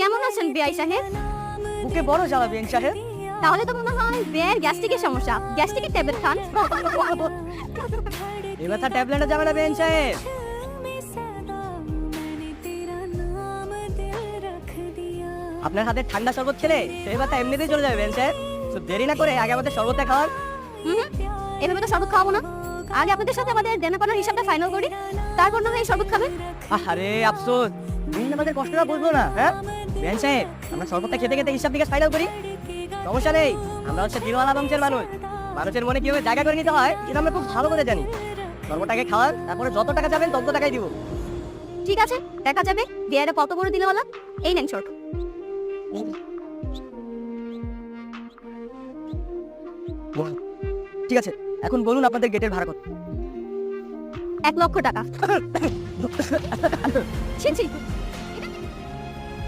কেমন আছেন বিআই সাহেব? বুকে বড় জ্বালা বিআইন সাহেব। তাহলে তো মনে হয় বিআইয়ের গ্যাস্ট্রিকের সমস্যা। গ্যাস্ট্রিকের ট্যাবলেট খান। এই ব্যথা ট্যাবলেটে যাবে না বিআইন সাহেব। আপনার হাতে ঠান্ডা শরবত খেলে সেই ব্যথা এমনিতেই চলে যাবে বিআইন সাহেব। তো দেরি না করে আগে আমাদের শরবতটা খাওয়ান। এভাবে তো শরবত খাওয়াবো না। আগে আপনাদের সাথে আমাদের দেনাপানোর হিসাবটা ফাইনাল করি, তারপর না হয় এই শরবত খাবেন। আরে আফসোস, আমাদের কষ্টটা বুঝবো না। হ্যাঁ বিআইন সাহেব, আমরা শরবতটা খেতে খেতে হিসাব নিকাশ ফাইনাল করি। সমস্যা নেই, আমরা হচ্ছে দিলওয়ালা বংশের মানুষ। মানুষের মনে কিভাবে জায়গা করে নিতে হয় এটা আমরা খুব ভালো করে জানি। শরবতটাকে খাওয়ান, তারপরে যত টাকা যাবেন তত টাকাই দিব। ঠিক আছে, দেখা যাবে বিআইরা কত বড় দিলেওয়ালা। এই নেন শর্ট। ঠিক আছে, এখন বলুন আপনাদের গেটের ভাড়া কত? 1 লক্ষ টাকা। ছি ছি,